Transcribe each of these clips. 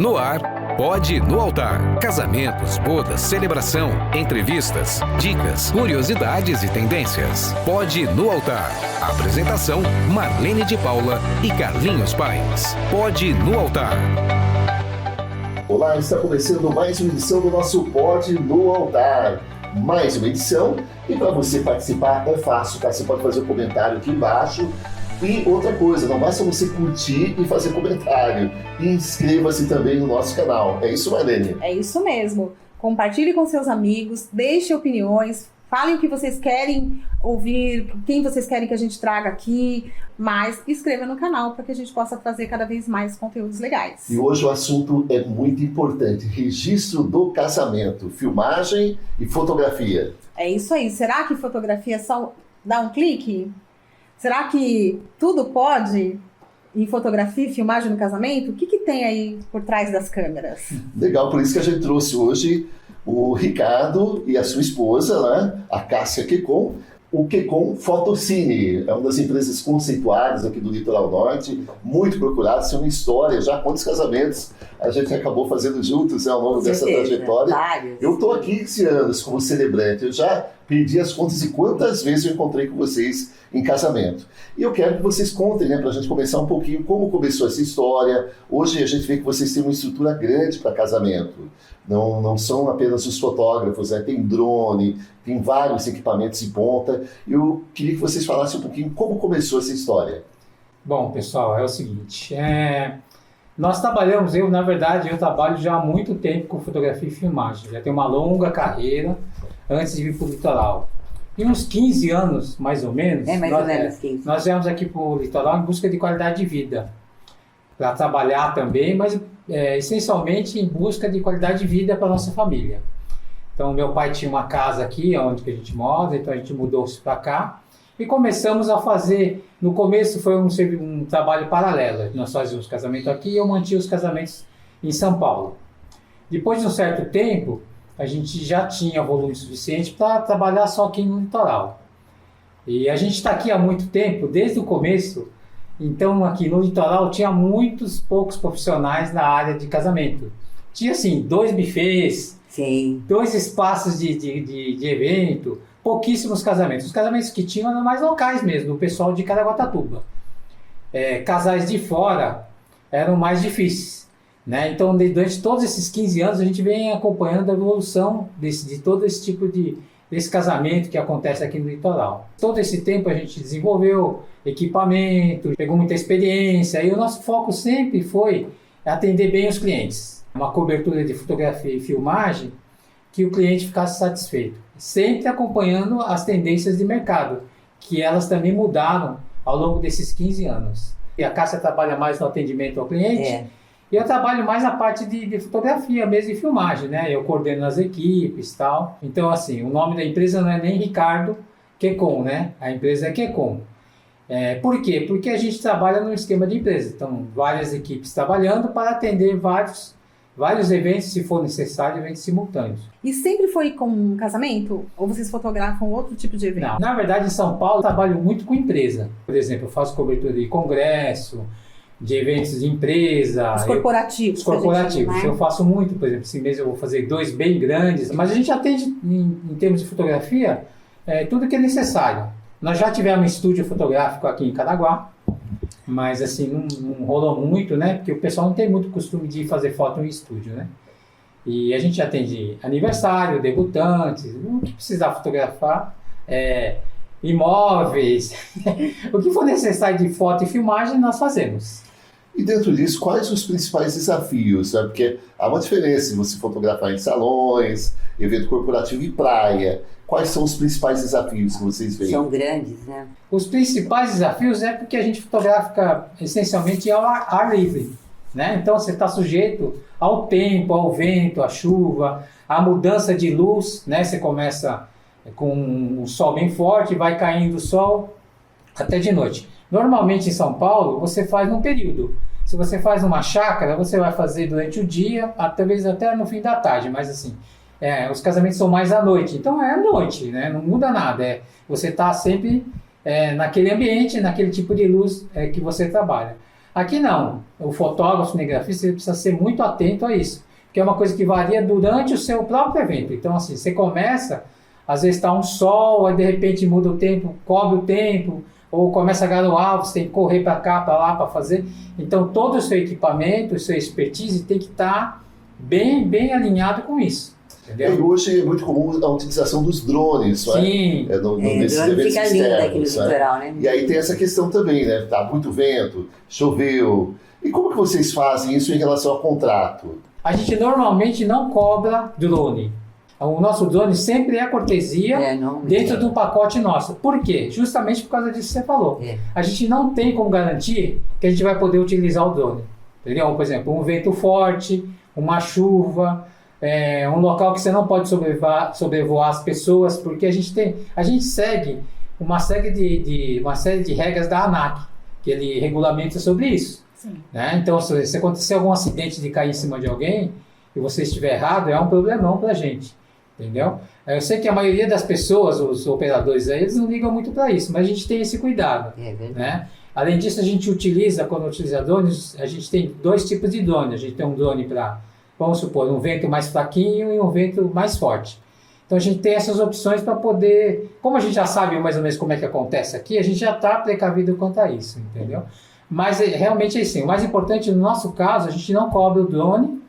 No ar, Pode no Altar. Casamentos, bodas, celebração, entrevistas, dicas, curiosidades e tendências. Pode no Altar. Apresentação: Marlene de Paula e Carlinhos Paes. Pode no Altar. Olá, está começando mais uma edição do nosso Pode no Altar. Mais uma edição, e para você participar é fácil, tá? Você pode fazer um comentário aqui embaixo. E outra coisa, não basta você curtir e fazer comentário. E inscreva-se também no nosso canal. É isso, Marlene? É isso mesmo. Compartilhe com seus amigos, deixe opiniões, falem o que vocês querem ouvir, quem vocês querem que a gente traga aqui, mas inscreva no canal para que a gente possa trazer cada vez mais conteúdos legais. E hoje o assunto é muito importante: registro do casamento, filmagem e fotografia. É isso aí. Será que fotografia só dá um clique? Será que tudo pode em fotografia e filmagem no casamento? O que tem aí por trás das câmeras? Legal, por isso que a gente trouxe hoje o Ricardo e a sua esposa, né? A Cássia Quecon. O Quecon Photocine é uma das empresas conceituadas aqui do Litoral Norte, muito procurada, tem uma história já. Quantos casamentos a gente acabou fazendo juntos, ao longo dessa trajetória? Vários. Eu estou há 15 anos como celebrante, eu já perdi as contas de quantas vezes eu encontrei com vocês em casamento. E eu quero que vocês contem, né, para a gente começar um pouquinho como começou essa história. Hoje a gente vê que vocês têm uma estrutura grande para casamento. Não são apenas os fotógrafos, né? Tem drone, tem vários equipamentos de ponta. Eu queria que vocês falassem um pouquinho como começou essa história. Bom, pessoal, é o seguinte, nós trabalhamos, eu trabalho já há muito tempo com fotografia e filmagem, já tenho uma longa carreira antes de vir para o litoral. E uns 15 anos, mais ou menos, nós viemos aqui para o litoral em busca de qualidade de vida, para trabalhar também, mas essencialmente em busca de qualidade de vida para a nossa família. Então, meu pai tinha uma casa aqui, onde que a gente mora, então a gente mudou-se para cá e começamos a fazer. No começo foi um trabalho paralelo, nós fazíamos casamento aqui e eu mantinha os casamentos em São Paulo. Depois de um certo tempo, a gente já tinha volume suficiente para trabalhar só aqui no litoral. E a gente está aqui há muito tempo, desde o começo. Então, aqui no litoral tinha poucos profissionais na área de casamento. Tinha, assim, 2 buffets, Sim. 2 espaços de evento, pouquíssimos casamentos. Os casamentos que tinham eram mais locais mesmo, do pessoal de Caraguatatuba. Casais de fora eram mais difíceis, né? Então, durante todos esses 15 anos, a gente vem acompanhando a evolução de todo esse tipo desse casamento que acontece aqui no litoral. Todo esse tempo a gente desenvolveu equipamento, pegou muita experiência, e o nosso foco sempre foi atender bem os clientes. Uma cobertura de fotografia e filmagem que o cliente ficasse satisfeito. Sempre acompanhando as tendências de mercado, que elas também mudaram ao longo desses 15 anos. E a Cássia trabalha mais no atendimento ao cliente, e eu trabalho mais na parte de fotografia mesmo, de filmagem, né? Eu coordeno as equipes e tal. Então, assim, o nome da empresa não é nem Ricardo Quecon, né? A empresa é Quecon. Por quê? Porque a gente trabalha no esquema de empresa. Então, várias equipes trabalhando para atender vários eventos, se for necessário, eventos simultâneos. E sempre foi com um casamento? Ou vocês fotografam outro tipo de evento? Não, na verdade, em São Paulo, eu trabalho muito com empresa. Por exemplo, eu faço cobertura de congresso, de eventos de empresa. Os corporativos. Os corporativos. Eu faço muito, por exemplo, esse mês eu vou fazer 2 bem grandes, mas a gente atende, em termos de fotografia, tudo que é necessário. Nós já tivemos um estúdio fotográfico aqui em Caraguá, mas assim, não rolou muito, né? Porque o pessoal não tem muito costume de fazer foto em estúdio, né? E a gente atende aniversário, debutantes, o que precisar fotografar, imóveis, o que for necessário de foto e filmagem, nós fazemos. E dentro disso, quais os principais desafios? Né? Porque há uma diferença de você fotografar em salões, evento corporativo e praia. Quais são os principais desafios que vocês veem? São grandes, né? Os principais desafios é porque a gente fotografa essencialmente ao ar livre, né? Então você está sujeito ao tempo, ao vento, à chuva, à mudança de luz, né? Você começa com o sol bem forte, vai caindo o sol até de noite. Normalmente em São Paulo você faz num período. Se você faz uma chácara, você vai fazer durante o dia, talvez até no fim da tarde, mas assim, os casamentos são mais à noite. Então é à noite, né? Não muda nada. Você está sempre naquele ambiente, naquele tipo de luz que você trabalha. Aqui não. O fotógrafo, o cinegrafista, ele precisa ser muito atento a isso. Porque é uma coisa que varia durante o seu próprio evento. Então, assim, você começa, às vezes está um sol, aí de repente muda o tempo, cobre o tempo, ou começa a garoar, você tem que correr para cá, para lá, para fazer. Então, todo o seu equipamento, o seu expertise tem que estar bem alinhado com isso. Entendeu? E hoje é muito comum a utilização dos drones, Sim. nesses drone eventos fica lindo aqui no externos, litoral, né? E aí tem essa questão também, né? Tá muito vento, choveu. E como que vocês fazem isso em relação ao contrato? A gente normalmente não cobra drone. O nosso drone sempre é cortesia dentro do pacote nosso. Por quê? Justamente por causa disso que você falou. A gente não tem como garantir que a gente vai poder utilizar o drone. Entendeu? Por exemplo, um vento forte, uma chuva, um local que você não pode sobrevoar as pessoas, porque a gente segue uma série de regras da ANAC, que ele regulamenta sobre isso. Né? Então, se acontecer algum acidente de cair em cima de alguém e você estiver errado, é um problemão para a gente, entendeu? Eu sei que a maioria das pessoas, os operadores aí, eles não ligam muito para isso, mas a gente tem esse cuidado, né? Além disso, a gente utiliza, quando utiliza drones, a gente tem 2 tipos de drone. A gente tem um drone para, vamos supor, um vento mais fraquinho e um vento mais forte. Então a gente tem essas opções para poder, como a gente já sabe mais ou menos como é que acontece aqui, a gente já está precavido quanto a isso, entendeu? Mas realmente é assim, o mais importante no nosso caso, a gente não cobra o drone,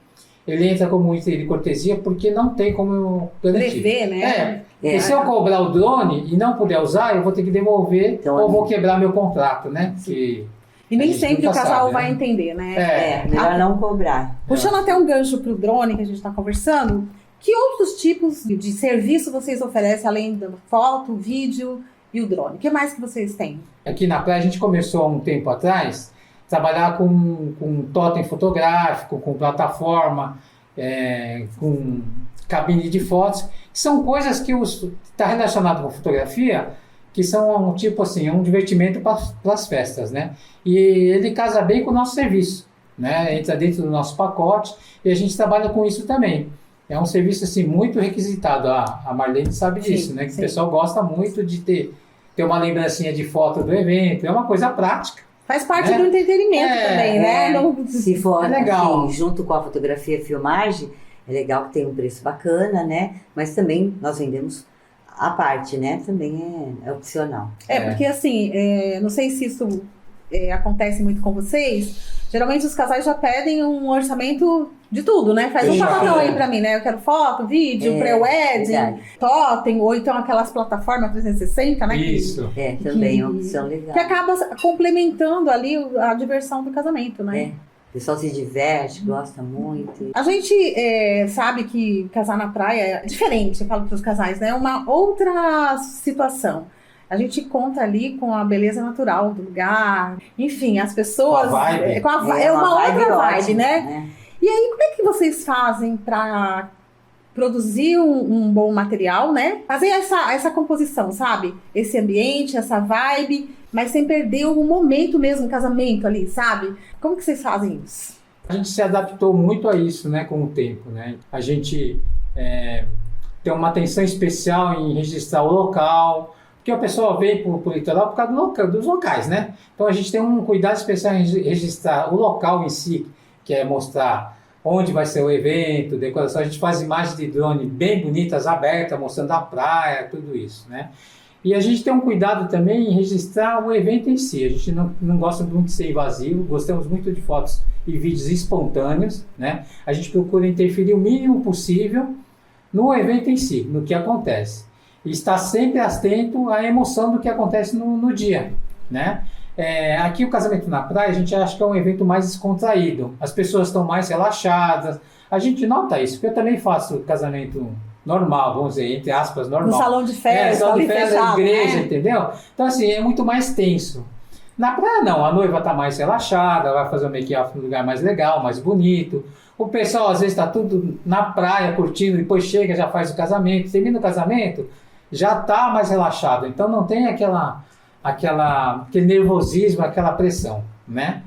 ele entra como item de cortesia porque não tem como garantir. Prever, né? Porque se eu cobrar o drone e não puder usar, eu vou ter que devolver ou vou quebrar meu contrato, né? E nem sempre o casal vai entender, né? Melhor não cobrar. Puxando até um gancho para o drone que a gente está conversando, que outros tipos de serviço vocês oferecem, além da foto, vídeo e o drone? O que mais que vocês têm? Aqui na praia a gente começou há um tempo atrás trabalhar com totem fotográfico, com plataforma, com cabine de fotos, que são coisas que está relacionado com fotografia, que são tipo assim, um divertimento para as festas, né? E ele casa bem com o nosso serviço, né? Entra dentro do nosso pacote e a gente trabalha com isso também. É um serviço assim muito requisitado, a Marlene sabe disso, né? Que o pessoal gosta muito de ter uma lembrancinha de foto do evento, é uma coisa prática. Faz parte do entretenimento também, né? Se for legal. Assim, junto com a fotografia e filmagem, é legal que tem um preço bacana, né? Mas também nós vendemos a parte, né? Também é opcional. Porque assim, não sei se isso acontece muito com vocês, geralmente os casais já pedem um orçamento de tudo, né? Faz um pacotão aí pra mim, né? Eu quero foto, vídeo, pré-wedding, totem, ou então aquelas plataformas 360, né? Isso. Também é uma opção legal. Que acaba complementando ali a diversão do casamento, né? O pessoal se diverte, gosta muito. A gente sabe que casar na praia é diferente, eu falo para os casais, né? É uma outra situação. A gente conta ali com a beleza natural do lugar, enfim, as pessoas... Com a vibe. É uma outra vibe, ótima, né? E aí, como é que vocês fazem para produzir um bom material, né? Fazer essa composição, sabe? Esse ambiente, essa vibe, mas sem perder o momento mesmo, o casamento ali, sabe? Como que vocês fazem isso? A gente se adaptou muito a isso, né, com o tempo, né? A gente tem uma atenção especial em registrar o local, porque a pessoa vem para o litoral por causa dos locais, né? Então a gente tem um cuidado especial em registrar o local em si, que é mostrar onde vai ser o evento, decoração. A gente faz imagens de drone bem bonitas, abertas, mostrando a praia, tudo isso, né? E a gente tem um cuidado também em registrar o evento em si. A gente não gosta muito de ser invasivo, gostamos muito de fotos e vídeos espontâneos, né? A gente procura interferir o mínimo possível no evento em si, no que acontece. E estar sempre atento à emoção do que acontece no dia, né? Aqui o casamento na praia, a gente acha que é um evento mais descontraído. As pessoas estão mais relaxadas. A gente nota isso, porque eu também faço casamento normal, vamos dizer, entre aspas, normal. No salão de festa, salão de festa, fechado, igreja, né? entendeu? Então, assim, é muito mais tenso. Na praia, não. A noiva está mais relaxada, vai fazer o make-off num lugar mais legal, mais bonito. O pessoal, às vezes, está tudo na praia, curtindo, depois chega, já faz o casamento. Termina o casamento, já está mais relaxado. Então, não tem aquele nervosismo, aquela pressão, né?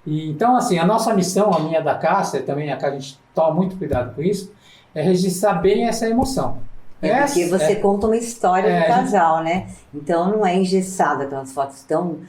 E, então, assim, a nossa missão, a minha da Cássia, também a gente toma muito cuidado com isso, é registrar bem essa emoção. Porque você conta uma história do casal, né? Então não é engessado aquelas fotos tão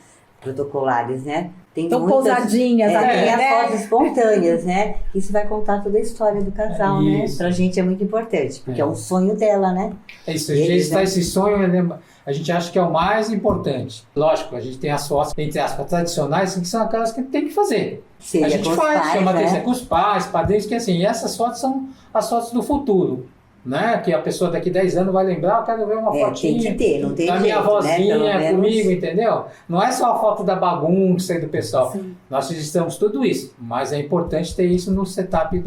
protocolares, né? Tem Tão muitas- pousadinhas tem até, as né? fotos espontâneas, né? Isso vai contar toda a história do casal, né? Isso. Pra gente é muito importante, porque é um sonho dela, né? É isso, a Eles, gente está né? esse sonho, a gente acha que é o mais importante. Lógico, a gente tem as fotos, entre aspas, tradicionais, que são aquelas que tem que fazer. Seria a gente com os faz, pais, chama né? atenção com os pais, padrinhos, que assim, essas fotos são as fotos do futuro, né? Que a pessoa daqui 10 anos vai lembrar, eu quero ver uma Tem fotinha que ter, não tem da jeito, minha né? Pelo vozinha menos- comigo, entendeu? Não é só a foto da bagunça e do pessoal. Sim. Nós registramos tudo isso, mas é importante ter isso no setup,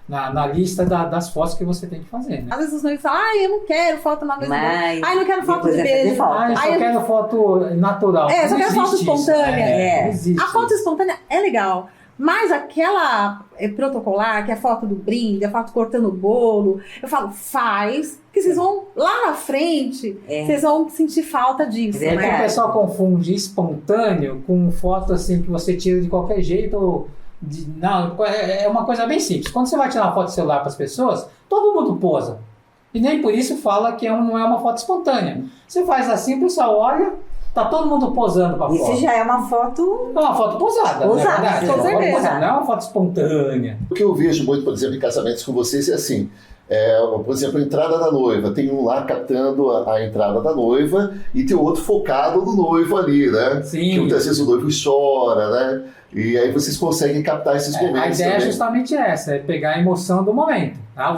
na lista das fotos que você tem que fazer, né? Às vezes os noivos falam, eu não quero foto na mesa. Mas Ai, não quero foto depois de vai fazer beijo. falta. Ah, eu só Aí eu- quero foto natural. É, só Não quero foto existe isso. espontânea. É. Não existe A foto isso. espontânea é legal, mas aquela protocolar, que é a foto do brinde, a foto cortando o bolo, eu falo, faz, que vocês vão lá na frente, vocês vão sentir falta disso, É É que verdade. né? o pessoal confunde espontâneo com foto assim que você tira de qualquer jeito. Não, é uma coisa bem simples. Quando você vai tirar uma foto de celular para as pessoas, todo mundo posa. E nem por isso fala que não é uma foto espontânea. Você faz assim, o pessoal olha, tá todo mundo posando para a foto. isso já é uma foto. É uma foto posada, Posada, não é verdade? com É uma foto certeza. posada, não é uma foto espontânea. O que eu vejo muito, por exemplo, em casamentos com vocês é assim, por exemplo, a entrada da noiva, tem um lá captando a entrada da noiva e tem outro focado no noivo ali, né? Sim. Que muitas vezes o noivo chora, né? E aí vocês conseguem captar esses A momentos ideia é também. justamente essa, é pegar a emoção do momento. Tá?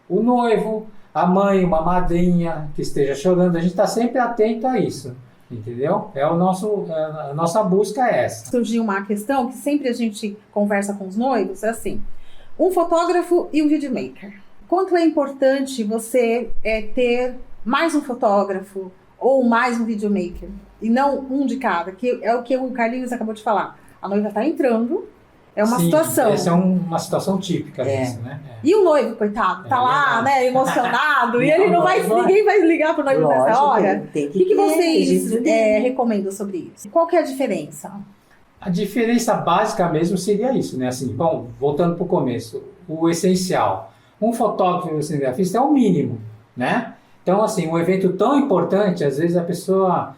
O noivo, a mãe, uma madrinha que esteja chorando, a gente está sempre atento a isso, entendeu? A nossa busca é essa. Surgiu uma questão que sempre a gente conversa com os noivos, é assim, um fotógrafo e um videomaker. Quanto é importante você ter mais um fotógrafo ou mais um videomaker, e não um de cada, que é o que o Carlinhos acabou de falar. A noiva está entrando, é uma Sim, situação. Essa é uma situação típica É. disso, né? E o noivo, coitado, tá É lá, verdade. né, emocionado, e ele não vai, Lógico. ninguém vai ligar pro noivo nessa Lógico, hora. tem O que ter vocês registro dele. recomendam sobre isso? Qual que é a diferença? A diferença básica mesmo seria isso, né? Assim, bom, voltando para o começo, o essencial. Um fotógrafo e um cinegrafista é o mínimo, né? Então, assim, um evento tão importante, às vezes a pessoa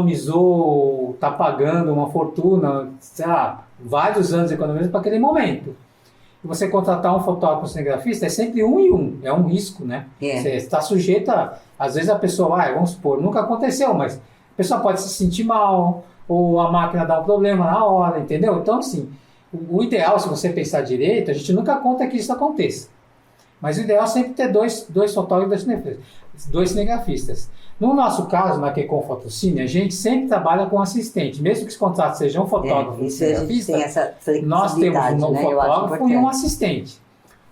economizou, está pagando uma fortuna, sei lá, vários anos economizando para aquele momento. E você contratar um fotógrafo e um cinegrafista é sempre um e um, é um risco, né? É. Você está sujeito a, às vezes a pessoa, vamos supor, nunca aconteceu, mas a pessoa pode se sentir mal, ou a máquina dá um problema na hora, entendeu? Então, assim, o ideal, se você pensar direito, a gente nunca conta que isso aconteça. Mas o ideal é sempre ter dois fotógrafos e dois cinegrafistas. No nosso caso, na Quecom Fotocine, a gente sempre trabalha com assistente. Mesmo que os contratos sejam um fotógrafo e um Isso a gente cinegrafista, tem essa nós temos flexibilidade, um né? Eu acho fotógrafo e um importante. assistente.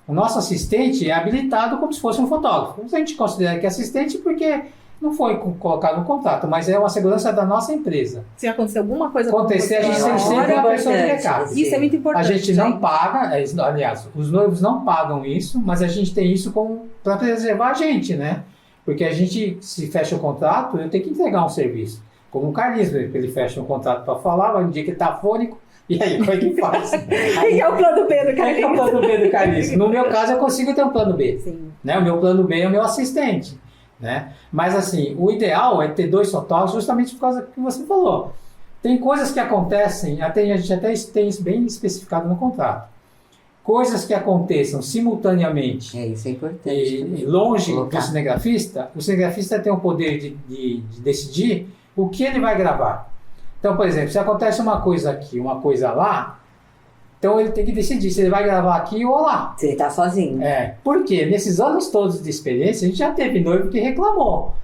O nosso assistente é habilitado como se fosse um fotógrafo. A gente considera que é assistente porque não foi colocado no contrato, mas é uma segurança da nossa empresa. Se acontecer alguma coisa Acontecer, a gente com tem você sempre agora, uma pessoa de importante, backup. isso é muito A importante. gente não paga, aliás, os noivos não pagam isso, mas a gente tem isso para preservar a gente, né? Porque a gente, se fecha o contrato, eu tenho que entregar um serviço. Como o Carlinhos, ele fecha um contrato para falar, vai um dia que está fônico, e aí, como é que faz? Quem é o plano B do Qual é que é o Carlinhos? plano B do Carlinhos? No meu caso, eu consigo ter um plano B. Sim. Né? O meu plano B é o meu assistente. Né? Mas assim, o ideal é ter dois fotógrafos justamente por causa que você falou. Tem coisas que acontecem, a gente até tem isso bem especificado no contrato. Coisas que aconteçam simultaneamente Isso é importante. e também. longe Colocar. do cinegrafista, o cinegrafista tem o poder de decidir o que ele vai gravar. Então, por exemplo, se acontece uma coisa aqui, uma coisa lá, então ele tem que decidir se ele vai gravar aqui ou lá. Se ele tá sozinho. Porque nesses anos todos de experiência, a gente já teve noivo que reclamou.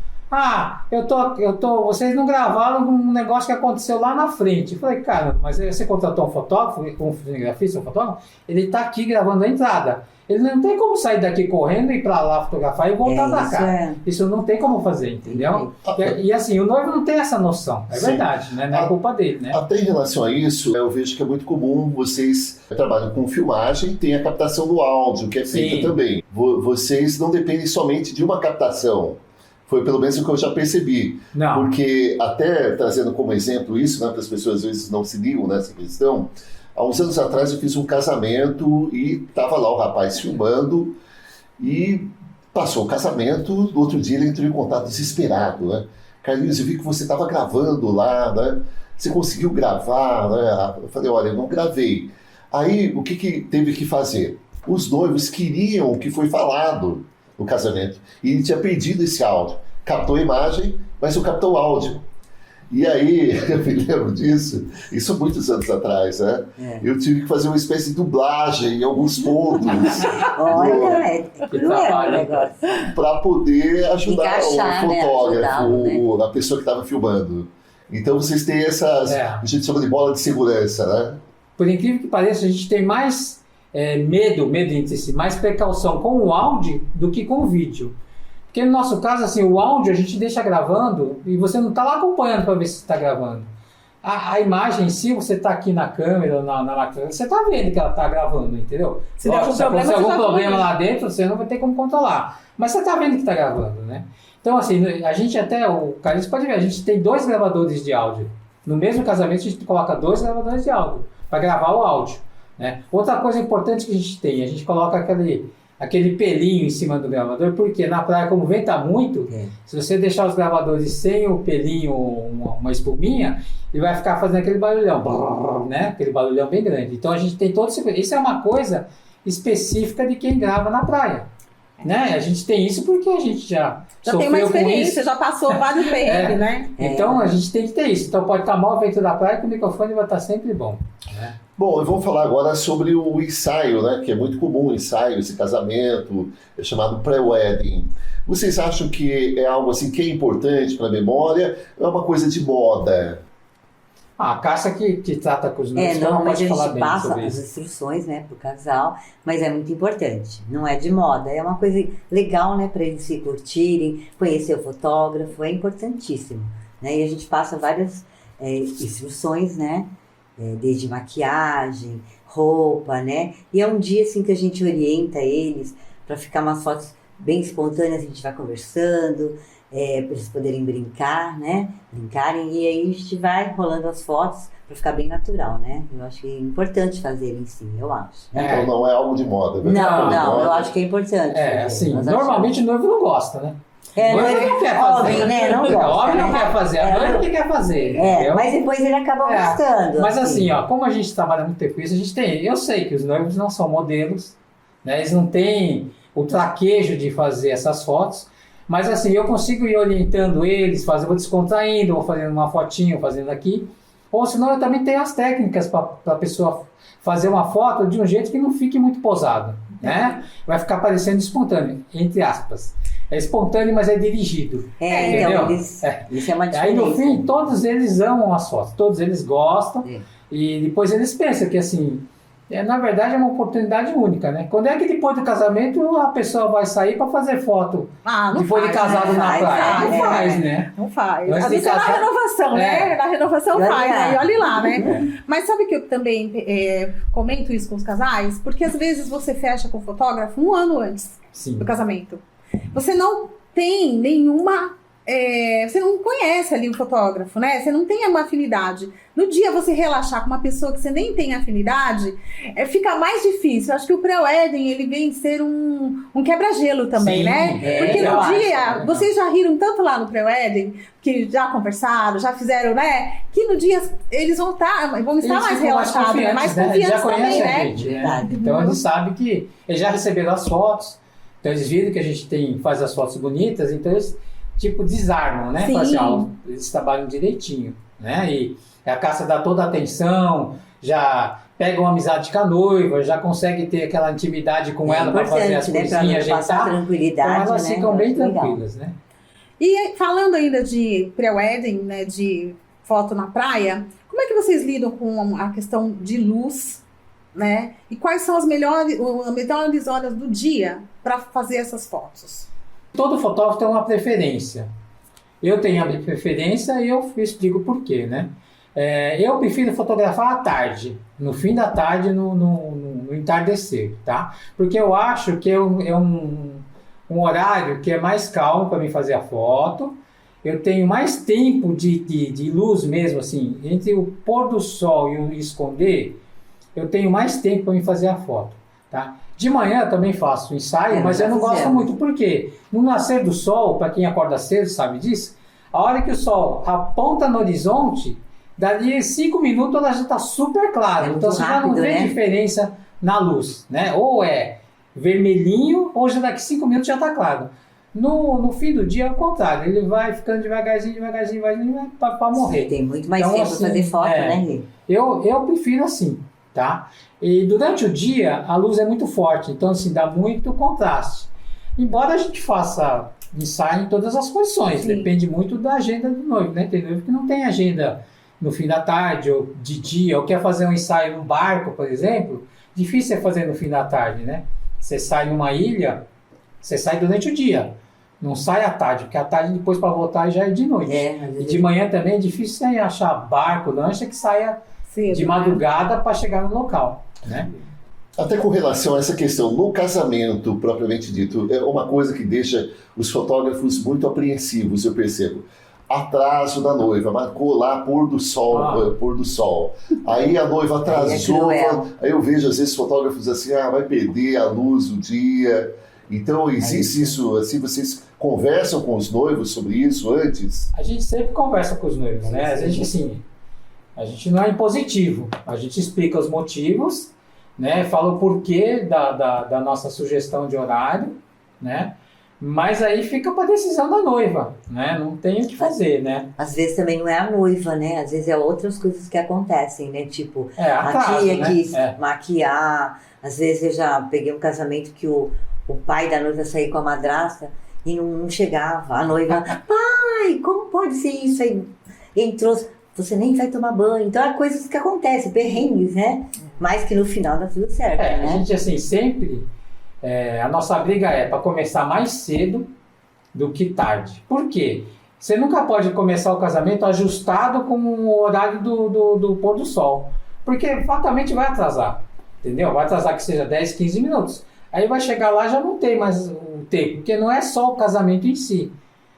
Vocês não gravaram um negócio que aconteceu lá na frente. Eu falei, cara, mas você contratou um fotógrafo, um cinegrafista, um fotógrafo, ele tá aqui gravando a entrada. Ele não tem como sair daqui correndo, ir para lá fotografar e voltar pra isso cá. é. Isso não tem como fazer, entendeu? E assim, o noivo não tem essa noção. É Sim. verdade, né? Não é culpa dele, né? Até em relação a isso, eu vejo que é muito comum vocês trabalham com filmagem, tem a captação do áudio, que é feita Sim. também. Vocês não dependem somente de uma captação. Foi pelo menos o que eu já percebi. Não. Porque, até trazendo como exemplo isso, né, para as pessoas às vezes não se ligam nessa questão, há uns anos atrás eu fiz um casamento e estava lá o rapaz filmando e passou o casamento, no outro dia ele entrou em contato desesperado, né? Carlinhos, eu vi que você estava gravando lá, né? Você conseguiu gravar, né? Eu falei, olha, eu não gravei. Aí, o que teve que fazer? Os noivos queriam o que foi falado no casamento. E ele tinha perdido esse áudio. Captou a imagem, mas não captou o áudio. E aí, eu me lembro disso, isso muitos anos atrás, né? Eu tive que fazer uma espécie de dublagem em alguns pontos. Olha, é cruel o negócio. Para poder ajudar Encaixar, o fotógrafo, né? a pessoa que estava filmando. Então vocês têm essas, a gente chama de bola de segurança, né? Por incrível que pareça, a gente tem mais medo entre si, mais precaução com o áudio do que com o vídeo. Porque no nosso caso, assim, o áudio a gente deixa gravando e você não está lá acompanhando para ver se está gravando. A imagem em si, você está aqui na câmera, na máquina, você está vendo que ela está gravando, entendeu? Se der algum problema lá dentro, você não vai ter como controlar. Mas você está vendo que está gravando, né? Então, assim, a gente até, o Carlinhos pode ver, a gente tem 2 gravadores de áudio. No mesmo casamento, a gente coloca 2 gravadores de áudio para gravar o áudio, né? Outra coisa importante que a gente coloca aquele pelinho em cima do gravador, porque na praia, como venta muito, se você deixar os gravadores sem o pelinho, uma espuminha, ele vai ficar fazendo aquele barulhão, né? Aquele barulhão bem grande. Então a gente tem todo esse... Isso é uma coisa específica de quem grava na praia, né? A gente tem isso porque a gente já tem uma experiência, já passou vários perrengues, né? Então a gente tem que ter isso. Então pode estar mal feito da praia que o microfone vai estar sempre bom, né? Bom, vamos falar agora sobre o ensaio, né? Que é muito comum o ensaio, esse casamento, é chamado pré-wedding. Vocês acham que é algo assim que é importante para a memória ou é uma coisa de moda? A Cássia que trata com os noivos, normalmente a falar gente bem passa sobre as isso. instruções, né, pro casal, mas é muito importante, não é de moda, é uma coisa legal, né, para eles se curtirem, conhecer o fotógrafo, é importantíssimo, né, e a gente passa várias instruções, né, desde maquiagem, roupa, né, e é um dia assim que a gente orienta eles para ficar umas fotos bem espontâneas, a gente vai conversando, para eles poderem brincarem, e aí a gente vai rolando as fotos para ficar bem natural, né? Eu acho que é importante fazer em si, eu acho. Então não é algo de moda, né? Não, eu acho que é importante. Assim, normalmente o noivo não gosta, né? O noivo não quer fazer. Homem, né? Não gosta, homem não quer fazer, a noiva que quer fazer. Mas depois ele acaba gostando. Mas assim, como a gente trabalha muito tempo com isso, eu sei que os noivos não são modelos, né? Eles não têm o traquejo de fazer essas fotos. Mas assim, eu consigo ir orientando eles, vou descontraindo, vou fazendo uma fotinha, fazendo aqui. Ou senão eu também tenho as técnicas para a pessoa fazer uma foto de um jeito que não fique muito posado, né? Vai ficar parecendo espontâneo, entre aspas. É espontâneo, mas é dirigido. Então, isso é uma diferença. Aí no fim, todos eles amam as fotos, todos eles gostam. E depois eles pensam que assim... na verdade é uma oportunidade única, né? Quando é que depois do casamento a pessoa vai sair para fazer foto? Depois de casado na praia? Não faz, né? Não faz. Às vezes é na renovação, né? Na renovação faz, né? E olha lá, né? Mas sabe que eu também comento isso com os casais? Porque às vezes você fecha com o fotógrafo 1 ano antes do casamento. Você não tem nenhuma... você não conhece ali o fotógrafo, né? Você não tem uma afinidade. No dia você relaxar com uma pessoa que você nem tem afinidade, fica mais difícil. Eu acho que o pré-wedding, ele vem ser um quebra-gelo também, né? Porque no dia, vocês já riram tanto lá no pré-wedding, que já conversaram, já fizeram, né? Que no dia eles vão estar mais relaxados, mais confiantes também, né? Gente, então eles sabem que eles já receberam as fotos, então eles viram que a gente faz as fotos bonitas, então eles desarmam, né? Assim, eles trabalham direitinho, né? E a Cássia dá toda a atenção, já pega uma amizade com a noiva, já consegue ter aquela intimidade com ela para fazer as coisinhas, ajeitar. Tranquilidade, então elas ficam bem tranquilas, né? E falando ainda de pré-wedding, né? De foto na praia, como é que vocês lidam com a questão de luz, né? E quais são as melhores horas do dia para fazer essas fotos? Todo fotógrafo tem uma preferência. Eu tenho a minha preferência e eu explico por quê, né? Eu prefiro fotografar à tarde, no fim da tarde, no entardecer, tá? Porque eu acho que é um horário que é mais calmo para mim fazer a foto. Eu tenho mais tempo de luz mesmo, assim, entre o pôr do sol e o esconder, eu tenho mais tempo para mim fazer a foto, tá? De manhã eu também faço ensaio, mas eu não gosto muito, porque no nascer do sol, para quem acorda cedo sabe disso, a hora que o sol aponta no horizonte, Dali 5 minutos ela já está super clara. É então muito você já não rápido, vê né? diferença na luz, né? Ou é vermelhinho, ou já daqui 5 minutos já está claro. No fim do dia é o contrário, ele vai ficando devagarzinho, para morrer. Tem muito mais Então, tempo assim, para fazer foto, né, Rê? Eu prefiro assim, tá? E durante o dia a luz é muito forte, então assim, dá muito contraste. Embora a gente faça ensaio em todas as condições, Sim. depende muito da agenda do noivo, né? Tem noivo que não tem agenda no fim da tarde ou de dia, ou quer fazer um ensaio num barco, por exemplo, difícil é fazer no fim da tarde, né? Você sai numa ilha, você sai durante o dia, não sai à tarde, porque à tarde depois para voltar já é de noite. E de manhã também é difícil você achar barco, lancha que saia Cedo, de madrugada para chegar no local, né? Até com relação a essa questão, no casamento propriamente dito, é uma coisa que deixa os fotógrafos muito apreensivos, eu percebo. Atraso da noiva, marcou lá pôr do sol, Aí a noiva atrasou, aí eu vejo às vezes fotógrafos assim, vai perder a luz do dia. Então existe isso, assim, vocês conversam com os noivos sobre isso antes? A gente sempre conversa com os noivos, né? A gente, assim, a gente não é impositivo, a gente explica os motivos, né? Fala o porquê da nossa sugestão de horário, né? Mas aí fica para decisão da noiva, né? Não tem o que fazer, né? Às vezes também não é a noiva, né? Às vezes é outras coisas que acontecem, né? Tipo, atraso, a tia né? quis maquiar. Às vezes eu já peguei um casamento que o pai da noiva saiu com a madrasta e não chegava. A noiva, pai, como pode ser isso? Aí entrou, você nem vai tomar banho. Então é coisas que acontecem, perrengues, né? Mas que no final dá tudo certo, né? A gente, assim, sempre... a nossa briga é para começar mais cedo do que tarde. Por quê? Você nunca pode começar o casamento ajustado com o horário do pôr do sol. Porque fatalmente vai atrasar. Entendeu? Vai atrasar que seja 10, 15 minutos. Aí vai chegar lá já não tem mais o tempo. Porque não é só o casamento em si.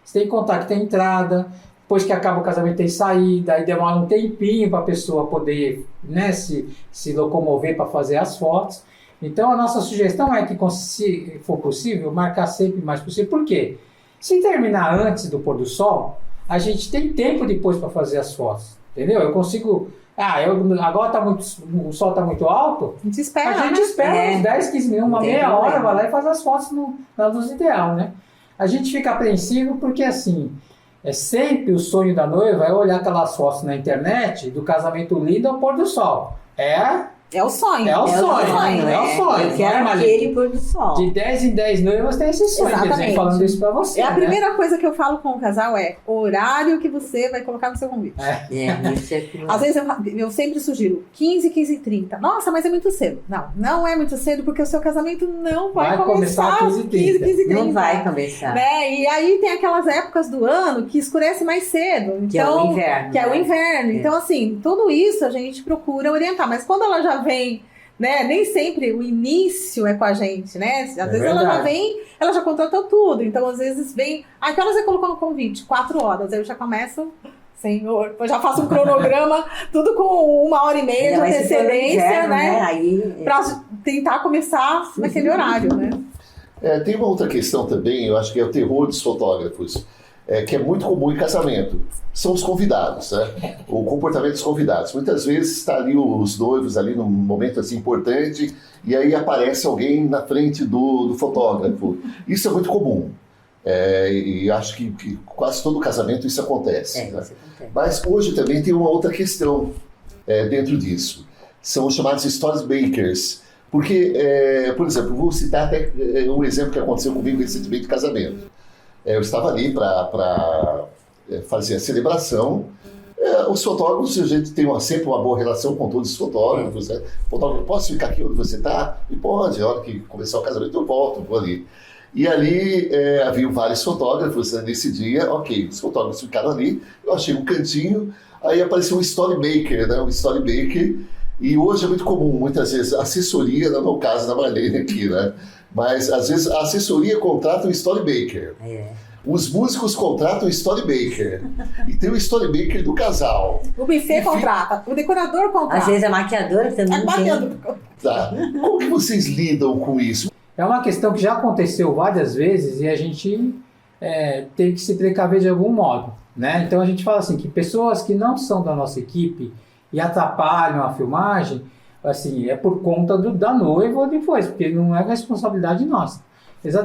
Você tem que contar que tem entrada. Depois que acaba o casamento tem saída. Aí demora um tempinho para a pessoa poder, né, se locomover para fazer as fotos. Então, a nossa sugestão é que, se for possível, marcar sempre o mais possível. Por quê? Se terminar antes do pôr do sol, a gente tem tempo depois para fazer as fotos. Entendeu? Eu consigo... agora o sol está muito alto, A gente espera, a gente espera uns 10, 15 minutos, uma meia hora, vai lá e faz as fotos na luz ideal, né? A gente fica apreensivo porque, assim, é sempre o sonho da noiva é olhar aquelas fotos na internet do casamento lindo ao pôr do sol. É o sonho. É o sonho. Eu quero aquele pôr do sol. De 10 em 10 noivas tem esse sonho. Quer dizer, falando isso pra você. A primeira coisa que eu falo com o casal é o horário que você vai colocar no seu convite. Isso é que... Às vezes eu sempre sugiro 15, 15 e 30. Nossa, mas é muito cedo. Não é muito cedo porque o seu casamento não vai começar 15 e 30. 15 e 30. Não vai começar. Né? E aí tem aquelas épocas do ano que escurece mais cedo. Então, que é o inverno. Que é o inverno. Então, assim, tudo isso a gente procura orientar. Mas quando ela já vem, né? Nem sempre o início é com a gente, né? Às vezes verdade. ela já vem, ela já contratou tudo. Então, às vezes vem... que horas você colocou no convite? 4 horas. Aí eu já começo... Senhor, eu já faço um cronograma, tudo com 1h30 de antecedência, inverno, né? Aí... Pra tentar começar naquele horário, né? Tem uma outra questão também, eu acho que é o terror dos fotógrafos, que é muito comum em casamento. São os convidados, né? O comportamento dos convidados. Muitas vezes está ali os noivos ali num momento assim importante e aí aparece alguém na frente do fotógrafo. Isso é muito comum. E acho que quase todo casamento isso acontece. Né? Isso acontece. Mas hoje também tem uma outra questão dentro disso. São os chamados storymakers. Porque, por exemplo, vou citar até um exemplo que aconteceu comigo recentemente de casamento. Eu estava ali para fazer a celebração. Os fotógrafos, a gente tem sempre uma boa relação com todos os fotógrafos. Né? Fotógrafo, posso ficar aqui onde você está? E pode, a hora que começar o casamento eu volto, vou ali. E ali haviam vários fotógrafos nesse dia. Ok, os fotógrafos ficaram ali, eu achei um cantinho, aí apareceu um storymaker, né? Um storymaker. E hoje é muito comum, muitas vezes, assessoria, não é o caso da Marlene aqui, né? Mas às vezes a assessoria contrata um storymaker. Os músicos contratam um storymaker. E tem o storymaker do casal. O buffet contrata, o decorador contrata. Às vezes a maquiadora também Tá. Como que vocês lidam com isso? É uma questão que já aconteceu várias vezes e a gente tem que se precaver de algum modo, né? Então a gente fala assim, que pessoas que não são da nossa equipe e atrapalham a filmagem, assim, é por conta da noiva ou depois, porque não é responsabilidade nossa.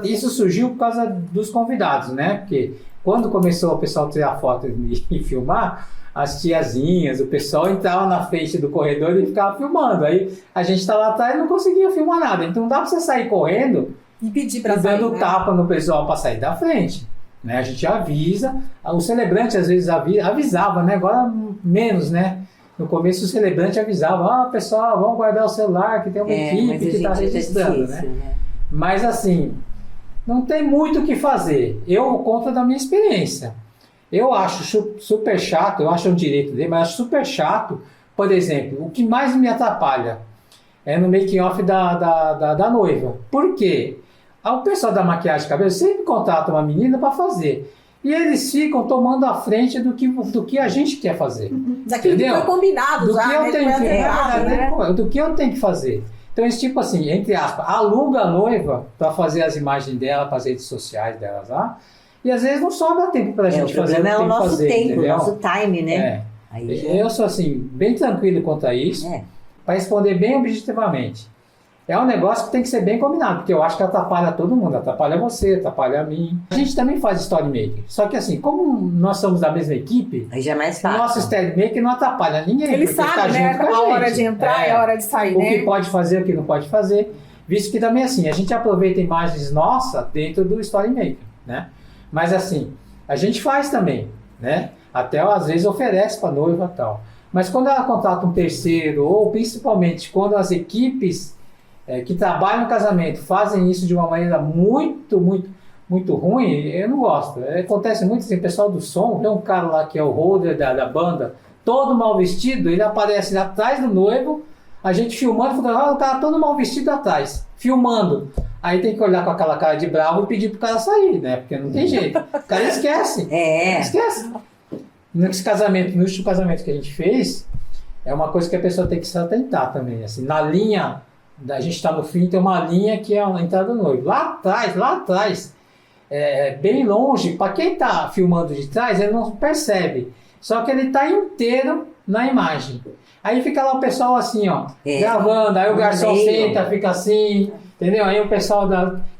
Isso surgiu por causa dos convidados, né? Porque quando começou o pessoal a tirar foto e filmar, as tiazinhas, o pessoal entrava na frente do corredor e ficava filmando. Aí a gente estava lá atrás e não conseguia filmar nada. Então não dá para você sair correndo E pedir para dando tapa no pessoal para sair da frente. Né? A gente avisa. O celebrante às vezes avisava, né? Agora menos, né? No começo o celebrante avisava, pessoal, vamos guardar o celular, que tem uma equipe que está registrando, difícil, né? Mas assim, não tem muito o que fazer. Eu conto da minha experiência. Eu acho super chato, eu acho um direito dele, mas acho super chato, por exemplo, o que mais me atrapalha é no making-off da noiva. Por quê? O pessoal da maquiagem de cabelo sempre contrata uma menina para fazer. E eles ficam tomando a frente do que a gente quer fazer. Daquilo que foi combinado do já, que eu né? tenho né? Do que eu tenho que fazer. Então, esse tipo assim, entre aspas, aluga a noiva para fazer as imagens dela, para as redes sociais delas lá. E às vezes não sobra tempo para a gente fazer o que tem que fazer. O nosso tempo, o nosso time, né? Eu sou assim, bem tranquilo quanto a isso, para responder bem objetivamente. É um negócio que tem que ser bem combinado, porque eu acho que atrapalha todo mundo, atrapalha você, atrapalha a mim. A gente também faz story maker, só que assim, como nós somos da mesma equipe, aí já é mais fácil. Nosso story maker não atrapalha ninguém. Ele sabe, né? A hora de entrar e a hora de sair, o né? que pode fazer, o que não pode fazer. Visto que também assim, a gente aproveita imagens nossas dentro do story maker, né? Mas assim, a gente faz também, né? Até às vezes oferece para noiva e tal. Mas quando ela contrata um terceiro, ou principalmente quando as equipes que trabalham no casamento fazem isso de uma maneira muito ruim, eu não gosto. Acontece muito assim, o pessoal do som, tem um cara lá que é o holder da banda, todo mal vestido, ele aparece atrás do noivo, a gente filmando, o cara todo mal vestido atrás, filmando. Aí tem que olhar com aquela cara de bravo e pedir pro cara sair, né? Porque não tem jeito. O cara esquece. Esquece. Nesse casamento, no último casamento que a gente fez, é uma coisa que a pessoa tem que se atentar também. Assim, na linha, a gente está no fim, tem uma linha que é a entrada do noivo. Lá atrás, bem longe, para quem está filmando de trás, ele não percebe. Só que ele está inteiro na imagem. Aí fica lá o pessoal assim, ó, gravando, aí o garçom senta, fica assim, entendeu? Aí o pessoal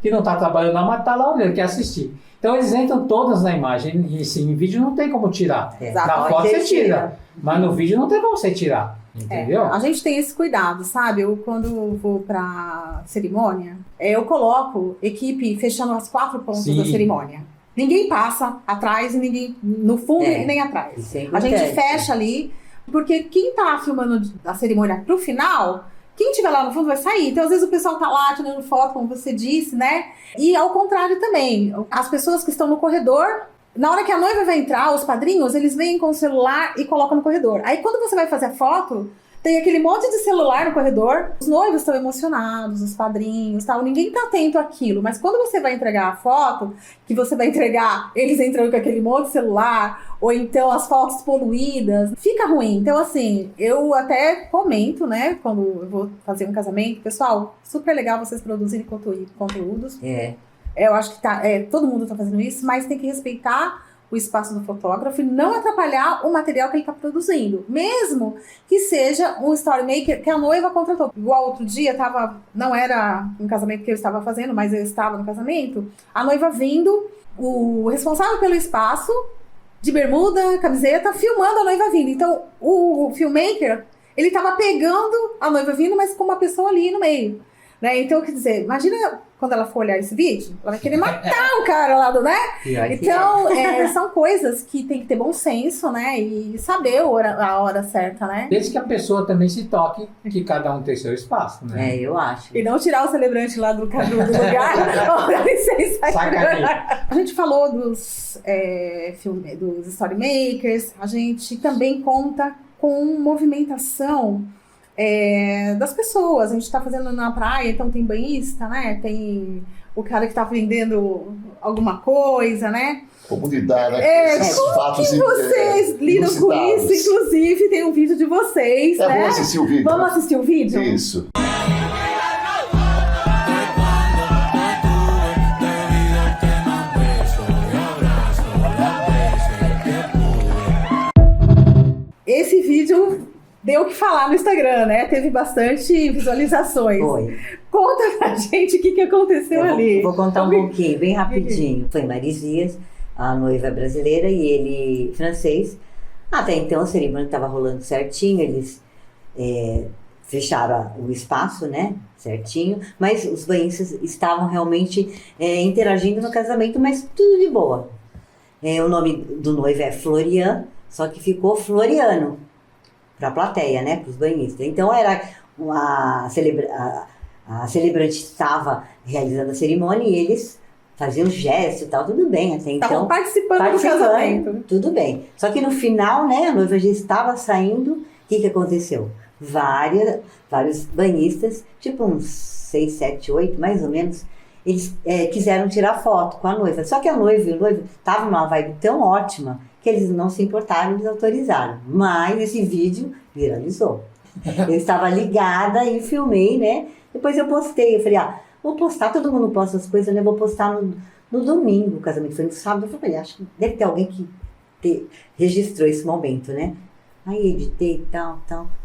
que não está trabalhando na mas está lá onde ele quer assistir. Então eles entram todos na imagem, e assim, em vídeo não tem como tirar. Na foto você tira, mas no vídeo não tem como você tirar, entendeu? A gente tem esse cuidado, sabe? Eu quando vou pra cerimônia, eu coloco equipe fechando as 4 pontas da cerimônia. Ninguém passa atrás e ninguém no fundo e nem atrás. A gente fecha ali, porque quem tá filmando a cerimônia pro final, quem estiver lá no fundo vai sair. Então, às vezes, o pessoal tá lá tirando foto, como você disse, né? E ao contrário também, as pessoas que estão no corredor, na hora que a noiva vai entrar, os padrinhos, eles vêm com o celular e colocam no corredor. Aí, quando você vai fazer a foto, tem aquele monte de celular no corredor, os noivos estão emocionados, os padrinhos, tal, ninguém tá atento àquilo. Mas quando você vai entregar a foto, que você vai entregar eles entrando com aquele monte de celular, ou então as fotos poluídas, fica ruim. Então, assim, eu até comento, né, quando eu vou fazer um casamento, pessoal, super legal vocês produzirem conteúdos. Eu acho que todo mundo tá fazendo isso, mas tem que respeitar o espaço do fotógrafo e não atrapalhar o material que ele está produzindo. Mesmo que seja um story maker que a noiva contratou. Igual outro dia, não era um casamento que eu estava fazendo, mas eu estava no casamento, a noiva vindo, o responsável pelo espaço, de bermuda, camiseta, filmando a noiva vindo. Então, o filmmaker, ele estava pegando a noiva vindo, mas com uma pessoa ali no meio. Né? Então, quer dizer, imagina quando ela for olhar esse vídeo, ela vai querer matar o cara lá do, né? Então, são coisas que tem que ter bom senso, né? E saber a hora certa, né? Desde que a pessoa também se toque, que cada um tem seu espaço, né? Eu acho. E não tirar o celebrante lá do lugar. Dá licença. A gente falou dos story makers, a gente também conta com movimentação das pessoas. A gente tá fazendo na praia, então tem banhista, né? Tem o cara que tá vendendo alguma coisa, né? Comunidade, né? Como que vocês lidam com isso? Inclusive, tem um vídeo de vocês, né? Vamos assistir o vídeo. Vamos assistir o vídeo? Isso. vídeo deu o que falar no Instagram, né? Teve bastante visualizações. Foi. Conta pra gente o que aconteceu ali. Vou contar um pouquinho, bem rapidinho. Foi Marizias, a noiva brasileira, e ele francês. Até então a cerimônia estava rolando certinho, eles fecharam o espaço, né? Certinho. Mas os banhistas estavam realmente interagindo no casamento, mas tudo de boa. O nome do noivo é Florian, só que ficou Floriano para a plateia, né? Para os banhistas. Então era a celebrante estava realizando a cerimônia e eles faziam gesto e tal, tudo bem até então. Estavam participando do casamento. Tudo bem. Só que no final, né, a noiva já estava saindo, o que aconteceu? Vários banhistas, tipo uns 6, 7, 8, mais ou menos, eles quiseram tirar foto com a noiva. Só que a noiva e o noivo estavam numa vibe tão ótima que eles não se importaram, eles autorizaram. Mas esse vídeo viralizou. Eu estava ligada e filmei, né? Depois eu postei, eu falei, vou postar, todo mundo posta as coisas, né? Vou postar no domingo, o casamento foi no sábado. Eu falei, acho que deve ter alguém que registrou esse momento, né? Aí editei e tal.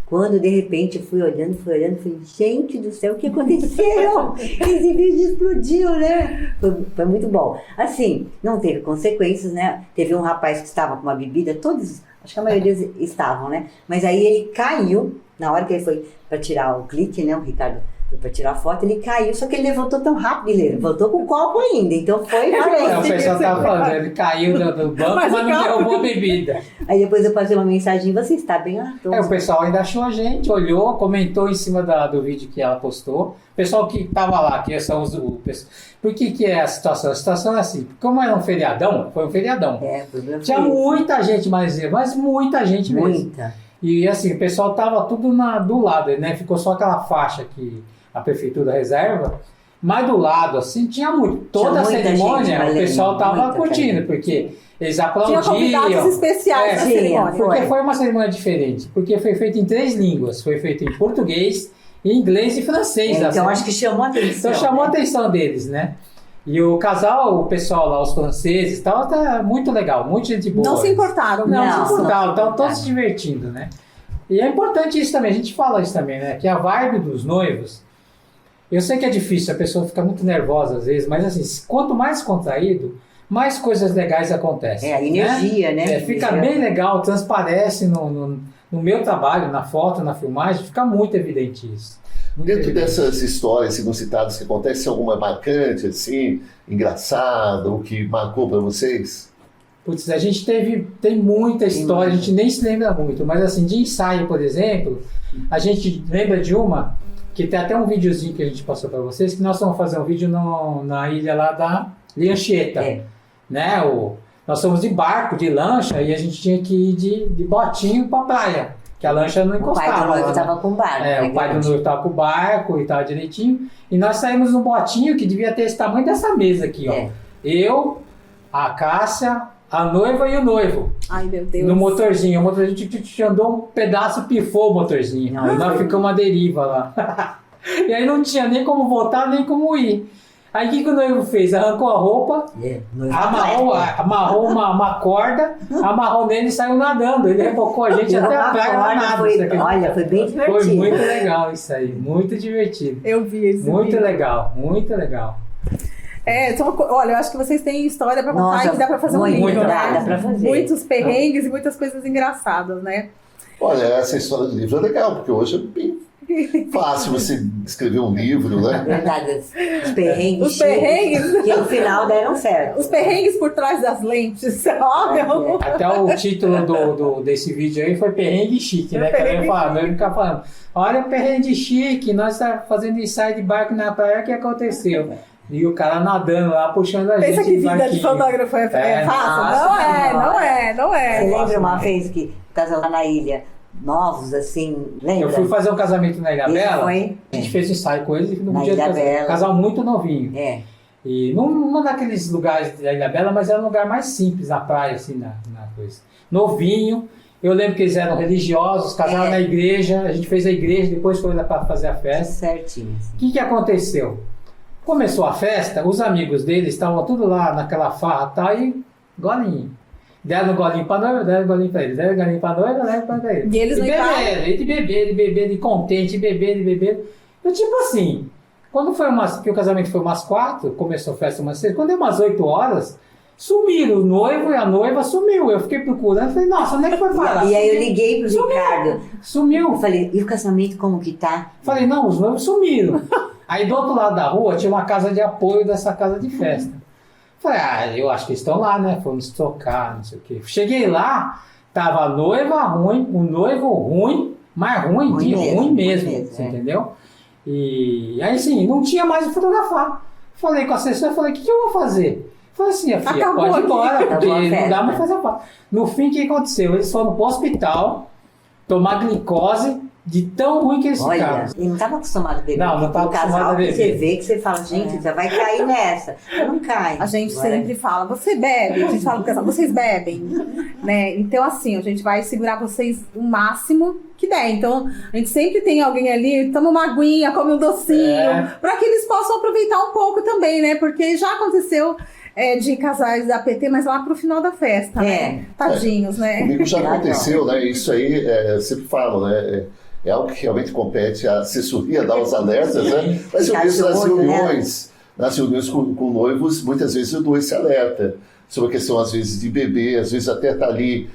Quando de repente eu fui olhando, falei, gente do céu, o que aconteceu? Esse vídeo explodiu, né? Foi muito bom. Assim, não teve consequências, né? Teve um rapaz que estava com uma bebida, todos, acho que a maioria estavam, né? Mas aí ele caiu, na hora que ele foi para tirar o clique, né? O Ricardo foi para tirar a foto, ele caiu, só que ele levantou tão rápido, ele levantou com o copo ainda, então foi valente. O pessoal estava falando, ele caiu do banco, mas não derrubou a bebida. Aí depois eu passei uma mensagem, você está bem? O pessoal ainda achou a gente, olhou, comentou em cima do vídeo que ela postou. O pessoal que estava lá, que são Por que é a situação? A situação é assim, como era um feriadão, foi um feriadão. Tinha muita gente, mas muita gente mesmo. Muita. E assim, o pessoal estava tudo do lado, né? Ficou só aquela faixa que a prefeitura reserva, mas do lado, assim, tinha muito. Toda a cerimônia, o pessoal estava curtindo, porque eles aplaudiam. Tinha convidados especiais na cerimônia. Porque foi uma cerimônia diferente, porque foi feita em 3 línguas. Foi feita em português, inglês e francês. Então acho que chamou a atenção. Então chamou a atenção deles, né? E o casal, o pessoal lá, os franceses e tal, tá muito legal, muita gente boa. Não se importaram. Não se importaram, estavam todos se divertindo, né? E é importante isso também, a gente fala isso também, né? Que a vibe dos noivos, eu sei que é difícil, a pessoa fica muito nervosa às vezes, mas assim, quanto mais contraído, mais coisas legais acontecem. A energia, né? Fica bem legal, transparece no meu trabalho, na foto, na filmagem, fica muito evidente isso. Dentro dessas histórias inusitadas que acontecem, alguma marcante, assim, engraçada, ou que marcou para vocês? Putz, a gente tem muita história, a gente nem se lembra muito, mas assim, de ensaio, por exemplo, a gente lembra de uma, que tem até um videozinho que a gente passou para vocês, que nós vamos fazer um vídeo na ilha lá da Liancheta, né? Nós fomos de barco, de lancha, e a gente tinha que ir de botinho para a praia, que a lancha não encostava. O pai do noivo estava com o barco. O pai do noivo estava com o barco e estava direitinho, e nós saímos num botinho que devia ter esse tamanho dessa mesa aqui, ó. Eu, a Cássia, a noiva e o noivo. Ai, meu Deus. No motorzinho. O motorzinho andou um pedaço, pifou o motorzinho. E nós ficamos à deriva lá. E aí não tinha nem como voltar, nem como ir. Aí o que o noivo fez? Arrancou a roupa, amarrou uma corda, amarrou nele e saiu nadando. Ele rebocou a gente até a praia nadando. Foi bem divertido. Foi muito legal isso aí. Muito divertido. Eu vi isso. Muito legal, muito legal. Olha, eu acho que vocês têm história pra contar e que dá pra fazer um livro, né? Dá pra fazer. Muitos perrengues e muitas coisas engraçadas, né? Olha, essa história do livro é legal, porque hoje é bem fácil você escrever um livro, né? Verdade, os perrengues. Os perrengues. Que no final deram certo. Os perrengues por trás das lentes. Até o título desse vídeo aí foi Perrengue Chique, né? Que eu ia ficar falando, olha o perrengue chique, nós estamos fazendo ensaio de barco na praia, o que aconteceu? E o cara nadando lá, puxando a gente. Pensa que vida de fotógrafo é fácil? Não é. Você lembra uma vez que o casal lá na ilha, novos assim, lembra? Eu fui fazer um casamento na Ilha Bela, a gente fez um ensaio com eles no na dia Ilha do Bela. casal muito novinho. E não daqueles lugares da Ilha Bela, mas era um lugar mais simples, na praia, assim, na coisa. Novinho. Eu lembro que eles eram religiosos, casaram na igreja, a gente fez a igreja, depois foi lá para fazer a festa. Certinho. O que aconteceu? Começou a festa, os amigos deles estavam tudo lá naquela farra, tá? E golinho. Deram um golinho pra noiva, deram um golinho pra ele. Deram um golinho pra noiva, deram pra ele. E eles não beberam, de contente, de beber. Eu, tipo assim, que o casamento foi umas 4, começou a festa umas 6, quando deu umas 8 horas, sumiram o noivo e a noiva sumiu. Eu fiquei procurando, falei, nossa, onde é que foi parar? E aí eu liguei pro Ricardo. Sumiu. Eu falei, e o casamento como que tá? Falei, não, os noivos sumiram. Aí do outro lado da rua tinha uma casa de apoio dessa casa de festa. Falei, eu acho que eles estão lá, né? Fomos tocar, não sei o quê. Cheguei lá, tava a noiva ruim, o noivo ruim, mas ruim mesmo, você entendeu? E aí, assim, não tinha mais o fotografar. Falei com a assessora, falei, o que eu vou fazer? Falei assim, a filha, pode ir embora, porque não dá mais fazer a foto. No fim, o que aconteceu? Eles foram pro hospital tomar glicose de tão ruim que eles ficaram. E não estava acostumado a beber. Não estava acostumado a beber. Você vê que você fala, gente, você vai cair nessa. Eu não caio. A gente sempre fala, você bebe? A gente fala pro casal, vocês bebem? Né? Então, assim, a gente vai segurar vocês o máximo que der. Então, a gente sempre tem alguém ali, toma uma aguinha, come um docinho, para que eles possam aproveitar um pouco também, né? Porque já aconteceu de casais da PT, mas lá pro final da festa, né? Tadinhos, né? Comigo já aconteceu, né? Isso aí, eu sempre falo, né? É algo que realmente compete à assessoria, dar os alertas, né? Mas eu vejo nas reuniões com noivos, muitas vezes eu dou esse alerta sobre a questão, às vezes, de beber, às vezes até tá ali,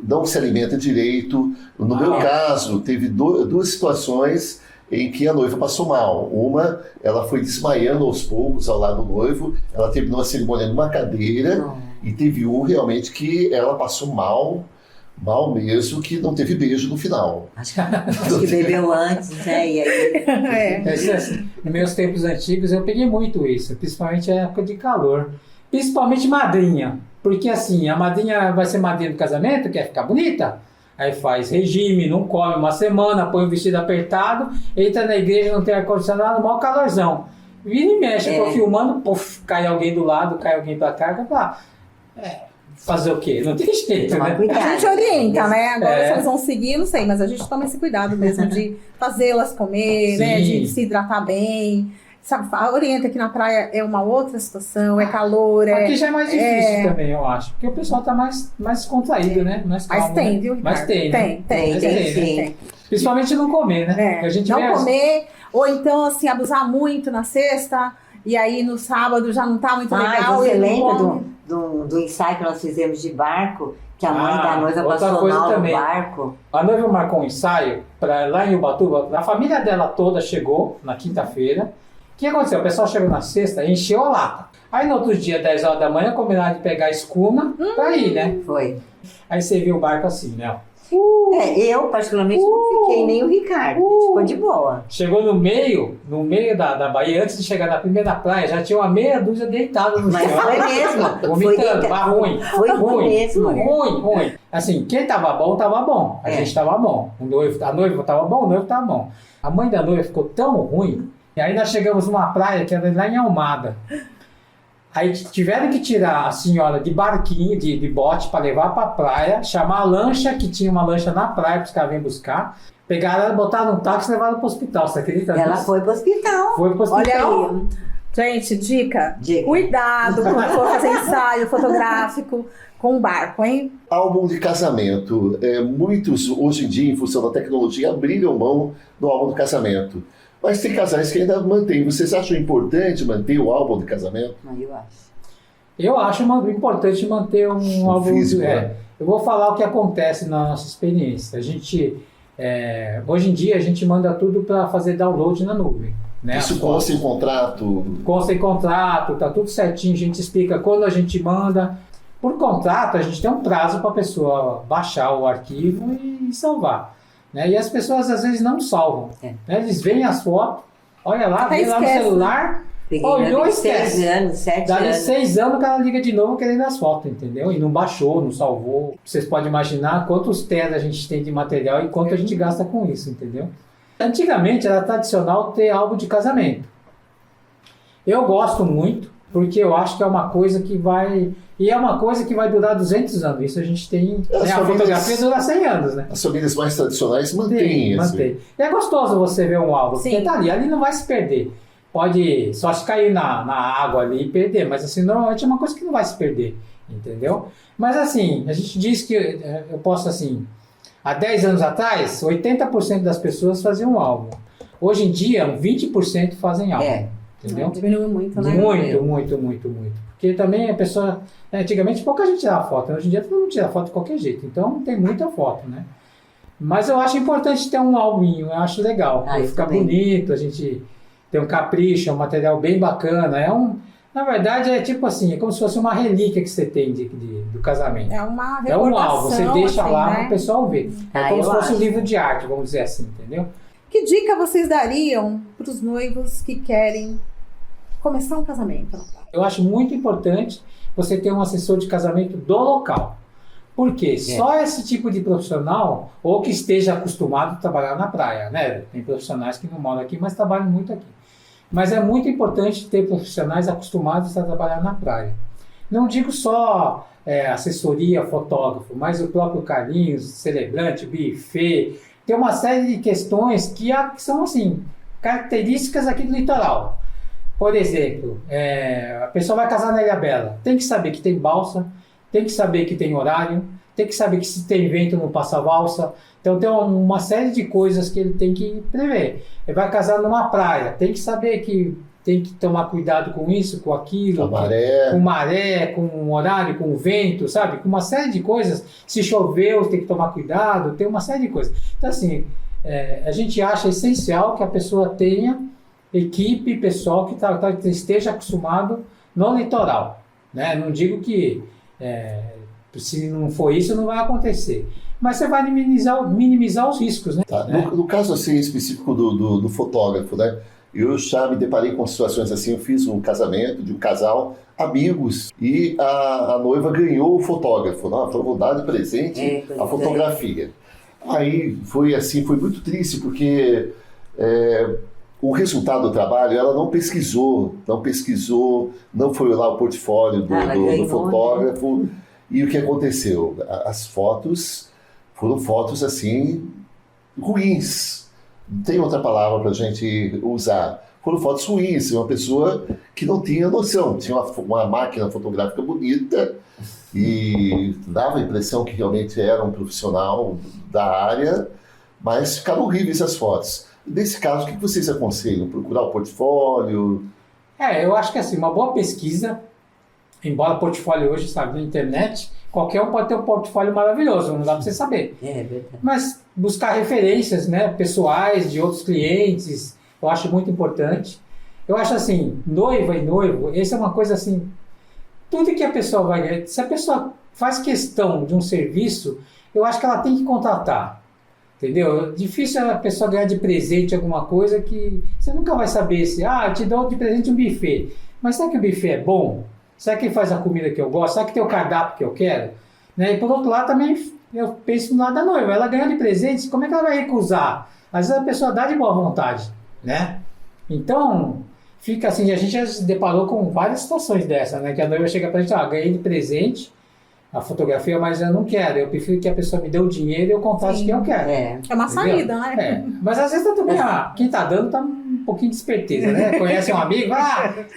não se alimenta direito. No meu caso, teve duas situações em que a noiva passou mal. Uma, ela foi desmaiando aos poucos ao lado do noivo, ela terminou a cerimônia numa cadeira, e teve um realmente que ela passou mal mesmo, que não teve beijo no final. Acho que bebeu antes, né? E aí... Nos meus tempos antigos eu peguei muito isso, principalmente na época de calor. Principalmente madrinha. Porque assim, a madrinha vai ser madrinha do casamento, quer ficar bonita, aí faz regime, não come uma semana, põe o vestido apertado, entra na igreja, não tem ar-condicionado, maior calorzão. Vira e mexe, tô filmando, cai alguém do lado, cai alguém pra cá, fazer o quê? Não tem jeito, né? A gente orienta, né? Agora se eles vão seguir, não sei, mas a gente toma esse cuidado mesmo de fazê-las comer, né? De se hidratar bem. Sabe, orienta que na praia é uma outra situação, é calor, Aqui já é mais difícil também, eu acho. Porque o pessoal tá mais contraído, né? Mais calmo, mas tem, viu, Ricardo? Mas tem, né? Tem. Principalmente não comer, né? A gente não comer, ou então, assim, abusar muito na sexta, e aí no sábado já não tá muito legal. Você lembra do ensaio que nós fizemos de barco, que a mãe da noiva passou mal no barco? A noiva marcou um ensaio lá em Ubatuba, a família dela toda chegou na quinta-feira. O que aconteceu? O pessoal chegou na sexta e encheu a lata. Aí no outro dia, 10 horas da manhã, combinaram de pegar a escuna pra ir, né? Foi. Aí você viu o barco assim, né? Eu particularmente não fiquei, nem o Ricardo, a gente ficou de boa. Chegou no meio da Bahia, antes de chegar na primeira praia, já tinha uma meia dúzia deitada no chão. Mas foi mesmo. Vomitando, ruim. Foi mesmo. Ruim. Assim, quem tava bom, tava bom. A gente tava bom. A noiva tava bom, o noivo tava bom. A mãe da noiva ficou tão ruim, e aí nós chegamos numa praia que era lá em Almada. Aí tiveram que tirar a senhora de barquinho, de bote, para levar para a praia, chamar a lancha, que tinha uma lancha na praia para os caras virem buscar. Pegaram ela, botaram no táxi e levaram para o hospital, você acredita? Ela foi para o hospital. Olha aí. Gente, dica. Cuidado quando for fazer ensaio fotográfico com o barco, hein? Álbum de casamento. Muitos, hoje em dia, em função da tecnologia, abriram mão do álbum do casamento. Mas tem casais que ainda mantêm. Vocês acham importante manter o álbum de casamento? Eu acho. Eu acho importante manter um álbum físico, né? Eu vou falar o que acontece na nossa experiência. A gente, hoje em dia, a gente manda tudo para fazer download na nuvem. Né? Isso consta em contrato? Consta em contrato, tá tudo certinho. A gente explica quando a gente manda. Por contrato, a gente tem um prazo para a pessoa baixar o arquivo e salvar. Né? E as pessoas às vezes não salvam. Né? Eles veem as fotos, olha lá, vê lá no celular, olhou e esquece. 6 anos, 7 Dali anos. 6 anos o cara liga de novo querendo as fotos, entendeu? E não baixou, não salvou. Vocês podem imaginar quantos teras a gente tem de material e quanto a gente gasta com isso, entendeu? Antigamente era tradicional ter álbum de casamento. Eu gosto muito, porque eu acho que é uma coisa que vai... E é uma coisa que vai durar 200 anos. Isso a gente tem... A fotografia dura 100 anos, né? As famílias mais tradicionais mantêm isso. Mantém. E é gostoso você ver um álbum. Porque tá ali não vai se perder. Pode só se cair na água ali e perder. Mas assim, normalmente é uma coisa que não vai se perder. entendeu? Mas assim, a gente diz que eu posso assim, há 10 anos atrás, 80% das pessoas faziam álbum. Hoje em dia, 20% fazem álbum, entendeu? Diminuiu muito, né? Muito. Porque também a pessoa, antigamente pouca gente tirava foto, hoje em dia todo mundo tira foto de qualquer jeito, então tem muita foto, né? Mas eu acho importante ter um albinho, eu acho legal, fica bonito, a gente tem um capricho, é um material bem bacana, na verdade é tipo assim, é como se fosse uma relíquia que você tem do casamento. É uma recordação. É um álbum, você deixa assim, lá né? para o pessoal ver. É como se fosse um livro de arte, vamos dizer assim, entendeu? Que dica vocês dariam para os noivos que querem começar um casamento? Eu acho muito importante você ter um assessor de casamento do local. Por quê? Só esse tipo de profissional, ou que esteja acostumado a trabalhar na praia, né? Tem profissionais que não moram aqui, mas trabalham muito aqui. Mas é muito importante ter profissionais acostumados a trabalhar na praia. Não digo só assessoria, fotógrafo, mas o próprio Carlinhos, celebrante, buffet. Tem uma série de questões que são, assim, características aqui do litoral. Por exemplo, a pessoa vai casar na Ilhabela, tem que saber que tem balsa, tem que saber que tem horário, tem que saber que se tem vento não passa valsa. Então tem uma série de coisas que ele tem que prever. Ele vai casar numa praia, tem que saber que tem que tomar cuidado com isso, com aquilo, com maré, com horário, com vento, sabe? Com uma série de coisas. Se choveu, tem que tomar cuidado, tem uma série de coisas. Então assim, a gente acha essencial que a pessoa tenha equipe, pessoal que esteja acostumado no litoral, né? Não digo que se não for isso, não vai acontecer. Mas você vai minimizar os riscos, né? Tá. No caso assim, específico do fotógrafo, né? Eu já me deparei com situações assim, eu fiz um casamento de um casal, amigos, e a noiva ganhou o fotógrafo, né? Foi dado de presente a fotografia. Aí foi assim, foi muito triste, porque o resultado do trabalho, ela não pesquisou, não foi lá o portfólio do fotógrafo. E o que aconteceu? As fotos foram fotos assim, ruins. Não tem outra palavra para a gente usar. Foram fotos ruins, uma pessoa que não tinha noção. Tinha uma máquina fotográfica bonita e dava a impressão que realmente era um profissional da área, mas ficaram horríveis as fotos. Nesse caso, o que vocês aconselham? Procurar o portfólio? Eu acho que assim, uma boa pesquisa, embora portfólio hoje, sabe, na internet, qualquer um pode ter um portfólio maravilhoso, não dá para você saber. É verdade. Mas buscar referências, né, pessoais de outros clientes, eu acho muito importante. Eu acho assim, noiva e noivo, essa é uma coisa assim, tudo que a pessoa vai ganhar, se a pessoa faz questão de um serviço, eu acho que ela tem que contratar. Entendeu? Difícil a pessoa ganhar de presente alguma coisa que você nunca vai saber se, te dou de presente um buffet. Mas será que o buffet é bom? Será que ele faz a comida que eu gosto? Será que tem o cardápio que eu quero? Né? E por outro lado também, eu penso no lado da noiva. Ela ganha de presente, como é que ela vai recusar? Às vezes a pessoa dá de boa vontade, né? Então, fica assim, a gente já se deparou com várias situações dessas, né? Que a noiva chega pra gente, ganhei de presente a fotografia, mas eu não quero. Eu prefiro que a pessoa me dê o dinheiro e eu contasse o que eu quero. É uma saída, né? Mas às vezes também quem tá dando tá um pouquinho de esperteza, né? Conhece um amigo,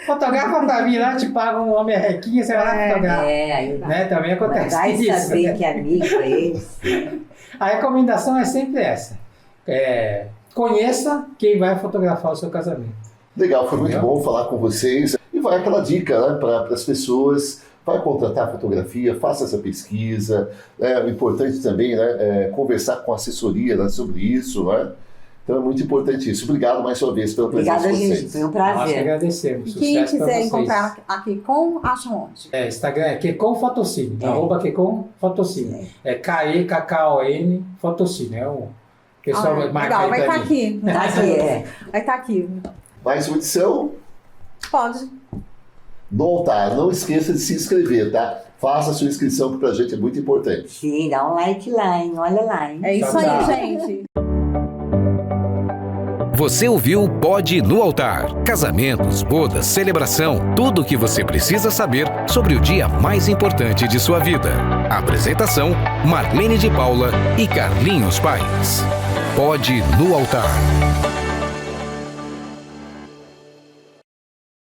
fotografa pra mim lá, te paga uma merrequinha, você vai lá fotografar. Né? Também acontece vai isso. Vai saber que amigo é esse. A recomendação é sempre essa. Conheça quem vai fotografar o seu casamento. Legal, foi muito bom falar com vocês. E vai aquela dica, né, para as pessoas. Vai contratar fotografia, faça essa pesquisa. O importante também, né, é conversar com a assessoria, né, sobre isso. Né? Então é muito importante isso. Obrigado mais uma vez pela presença de vocês. Obrigada, gente. Foi um prazer. Nós que agradecemos. E quem quiser encontrar a Kekon, acha onde? Instagram é Kekon Fotocine. @Kekon Fotocine. KEKKON Fotocine. O pessoal marca aí. Vai estar aqui. Vai estar aqui. Mais uma edição? Pode. No altar, não esqueça de se inscrever, tá? Faça a sua inscrição, que pra gente é muito importante. Sim, dá um like lá, hein? Olha lá, hein? É isso aí, gente. Você ouviu Pode no Altar. Casamentos, bodas, celebração, tudo o que você precisa saber sobre o dia mais importante de sua vida. Apresentação: Marlene de Paula e Carlinhos Paes. Pode no Altar.